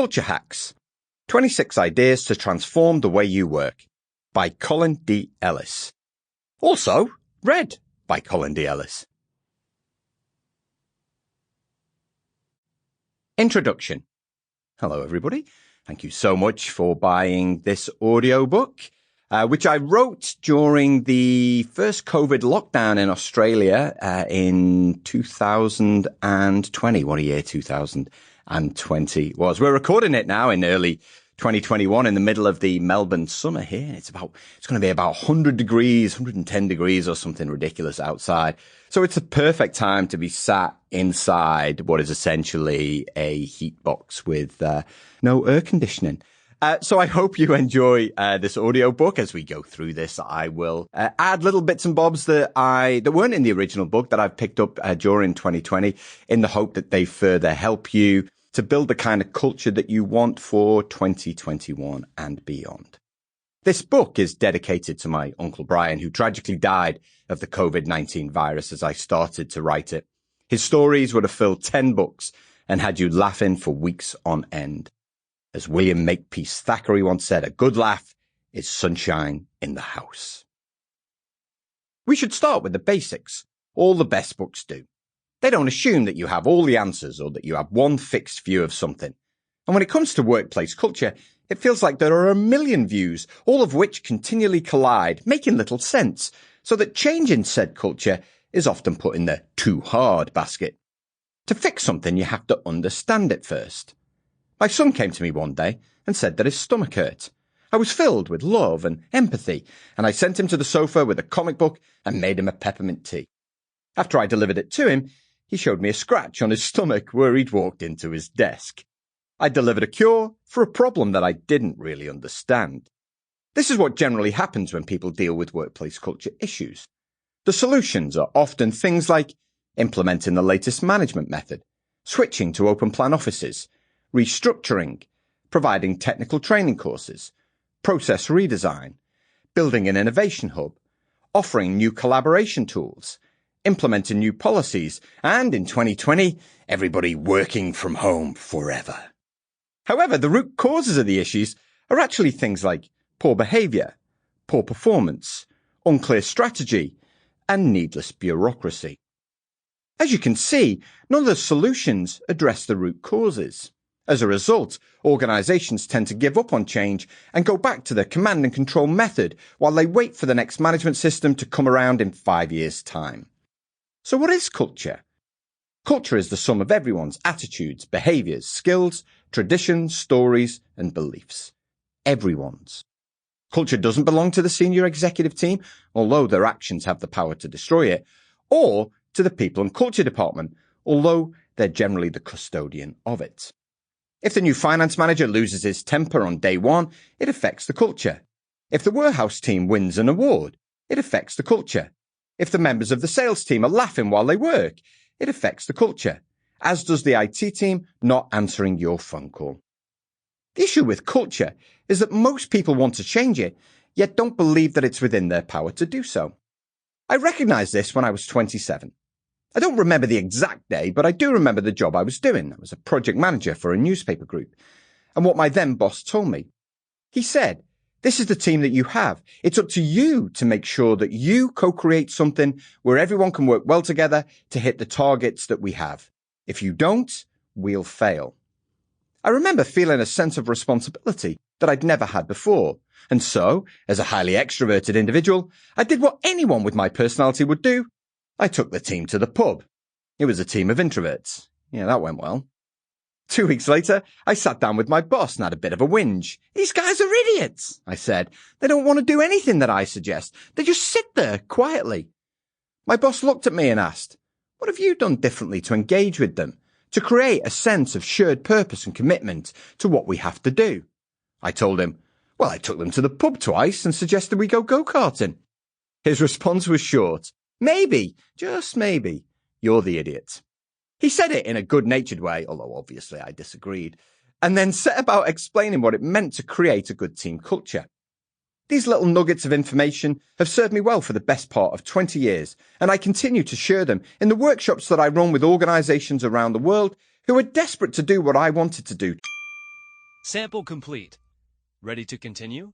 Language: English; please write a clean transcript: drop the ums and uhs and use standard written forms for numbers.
Culture Hacks, 26 Ideas to Transform the Way You Work, by Colin D. Ellis. Also read by Colin D. Ellis. Introduction. Hello, everybody. Thank you so much for buying this audiobook, which I wrote during the first COVID lockdown in Australia in 2020. What a year 2020 was. We're recording it now in early 2021 in the middle of the Melbourne summer here. It's going to be about 100 degrees, 110 degrees or something ridiculous outside. So it's a perfect time to be sat inside what is essentially a heat box with no air conditioning. So I hope you enjoy this audiobook. As we go through this, I will add little bits and bobs that weren't in the original book that I've picked up during 2020 in the hope that they further help you to build the kind of culture that you want for 2021 and beyond. This book is dedicated to my Uncle Brian, who tragically died of the COVID-19 virus as I started to write it. His stories would have filled 10 books and had you laughing for weeks on end. As William Makepeace Thackeray once said, a good laugh is sunshine in the house. We should start with the basics. All the best books do. They don't assume that you have all the answers or that you have one fixed view of something. And when it comes to workplace culture, it feels like there are a million views, all of which continually collide, making little sense, so that change in said culture is often put in the too hard basket. To fix something, you have to understand it first. My son came to me one day and said that his stomach hurt. I was filled with love and empathy, and I sent him to the sofa with a comic book and made him a peppermint tea. After I delivered it to him, he showed me a scratch on his stomach where he'd walked into his desk. I delivered a cure for a problem that I didn't really understand. This is what generally happens when people deal with workplace culture issues. The solutions are often things like implementing the latest management method, switching to open plan offices, restructuring, providing technical training courses, process redesign, building an innovation hub, offering new collaboration tools, implementing new policies, and in 2020, everybody working from home forever. However, the root causes of the issues are actually things like poor behavior, poor performance, unclear strategy, and needless bureaucracy. As you can see, none of the solutions address the root causes. As a result, organizations tend to give up on change and go back to the command and control method while they wait for the next management system to come around in 5 years' time. So what is culture? Culture is the sum of everyone's attitudes, behaviors, skills, traditions, stories, and beliefs. Everyone's. Culture doesn't belong to the senior executive team, although their actions have the power to destroy it, or to the people and culture department, although they're generally the custodian of it. If the new finance manager loses his temper on day one, it affects the culture. If the warehouse team wins an award, it affects the culture. If the members of the sales team are laughing while they work, it affects the culture, as does the IT team not answering your phone call. The issue with culture is that most people want to change it, yet don't believe that it's within their power to do so. I recognized this when I was 27. I don't remember the exact day, but I do remember the job I was doing. I was a project manager for a newspaper group, and what my then boss told me. He said, "This is the team that you have. It's up to you to make sure that you co-create something where everyone can work well together to hit the targets that we have. If you don't, we'll fail." I remember feeling a sense of responsibility that I'd never had before. And so, as a highly extroverted individual, I did what anyone with my personality would do. I took the team to the pub. It was a team of introverts. Yeah, that went well. 2 weeks later, I sat down with my boss and had a bit of a whinge. "These guys are idiots," I said. "They don't want to do anything that I suggest. They just sit there quietly." My boss looked at me and asked, "What have you done differently to engage with them, to create a sense of shared purpose and commitment to what we have to do?" I told him, "Well, I took them to the pub twice and suggested we go go-karting." His response was short. "Maybe, just maybe, you're the idiot." He said it in a good-natured way, although obviously I disagreed, and then set about explaining what it meant to create a good team culture. These little nuggets of information have served me well for the best part of 20 years, and I continue to share them in the workshops that I run with organizations around the world who are desperate to do what I wanted to do. Sample complete. Ready to continue?